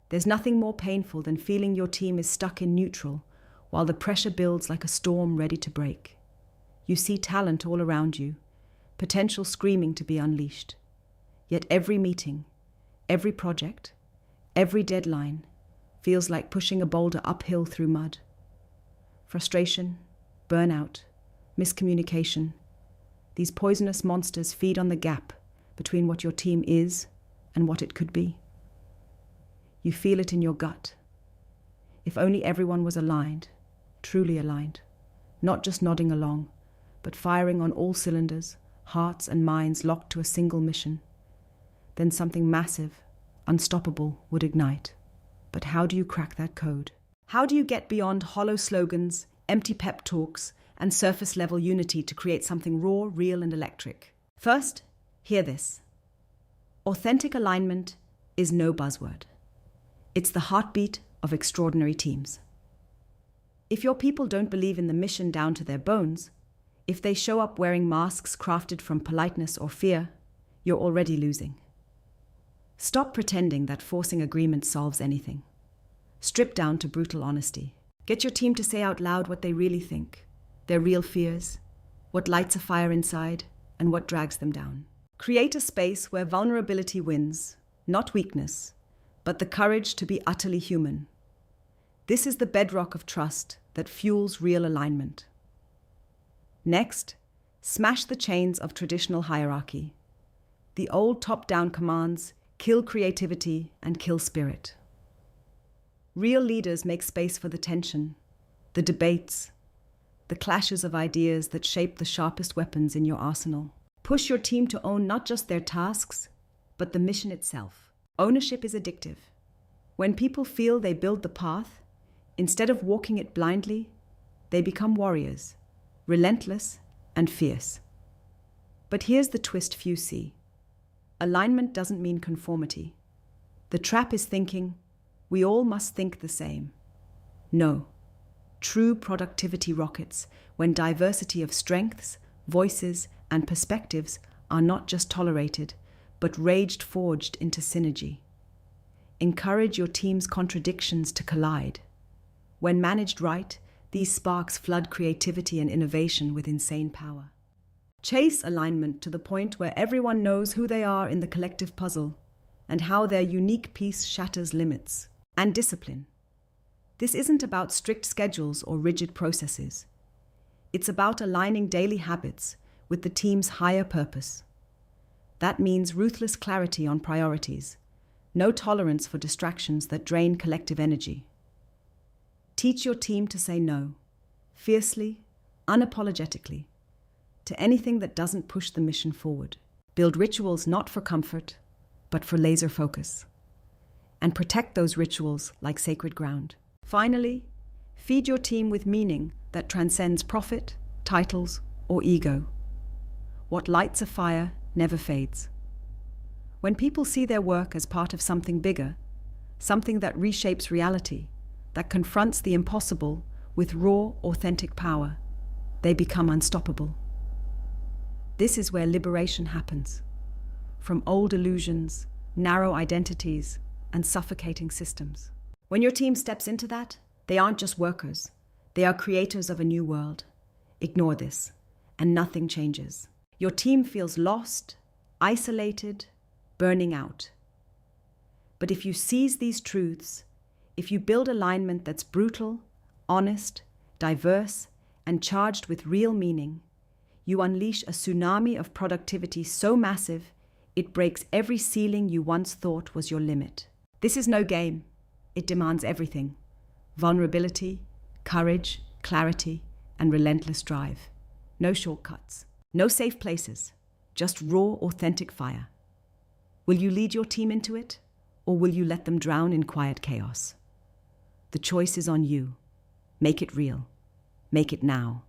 There's nothing more painful than feeling your team is stuck in neutral while the pressure builds like a storm ready to break. You see talent all around you, potential screaming to be unleashed. Yet every meeting, every project, every deadline feels like pushing a boulder uphill through mud. Frustration, burnout, miscommunication, these poisonous monsters feed on the gap between what your team is and what it could be. You feel it in your gut. If only everyone was aligned, truly aligned, not just nodding along, but firing on all cylinders, hearts and minds locked to a single mission, then something massive, unstoppable would ignite. But how do you crack that code? How do you get beyond hollow slogans, empty pep talks, and surface-level unity to create something raw, real, and electric? First, hear this. Authentic alignment is no buzzword. It's the heartbeat of extraordinary teams. If your people don't believe in the mission down to their bones, if they show up wearing masks crafted from politeness or fear, you're already losing. Stop pretending that forcing agreement solves anything. Strip down to brutal honesty. Get your team to say out loud what they really think, their real fears, what lights a fire inside, and what drags them down. Create a space where vulnerability wins, not weakness, but the courage to be utterly human. This is the bedrock of trust that fuels real alignment. Next, smash the chains of traditional hierarchy. The old top-down commands kill creativity and kill spirit. Real leaders make space for the tension, the debates, the clashes of ideas that shape the sharpest weapons in your arsenal. Push your team to own not just their tasks, but the mission itself. Ownership is addictive. When people feel they build the path, instead of walking it blindly, they become warriors, relentless and fierce. But here's the twist few see. Alignment doesn't mean conformity. The trap is thinking, we all must think the same. No. True productivity rockets when diversity of strengths, voices, and perspectives are not just tolerated, but forged into synergy. Encourage your team's contradictions to collide. When managed right, these sparks flood creativity and innovation with insane power. Chase alignment to the point where everyone knows who they are in the collective puzzle and how their unique piece shatters limits. And discipline. This isn't about strict schedules or rigid processes. It's about aligning daily habits with the team's higher purpose. That means ruthless clarity on priorities, no tolerance for distractions that drain collective energy. Teach your team to say no, fiercely, unapologetically, to anything that doesn't push the mission forward. Build rituals not for comfort, but for laser focus. And protect those rituals like sacred ground. Finally, feed your team with meaning that transcends profit, titles, or ego. What lights a fire never fades. When people see their work as part of something bigger, something that reshapes reality, that confronts the impossible with raw, authentic power, they become unstoppable. This is where liberation happens. From old illusions, narrow identities, and suffocating systems. When your team steps into that, they aren't just workers. They are creators of a new world. Ignore this, and nothing changes. Your team feels lost, isolated, burning out. But if you seize these truths, if you build alignment that's brutal, honest, diverse, and charged with real meaning, you unleash a tsunami of productivity so massive, it breaks every ceiling you once thought was your limit. This is no game. It demands everything. Vulnerability, courage, clarity, and relentless drive. No shortcuts. No safe places. Just raw, authentic fire. Will you lead your team into it, or will you let them drown in quiet chaos? The choice is on you. Make it real. Make it now.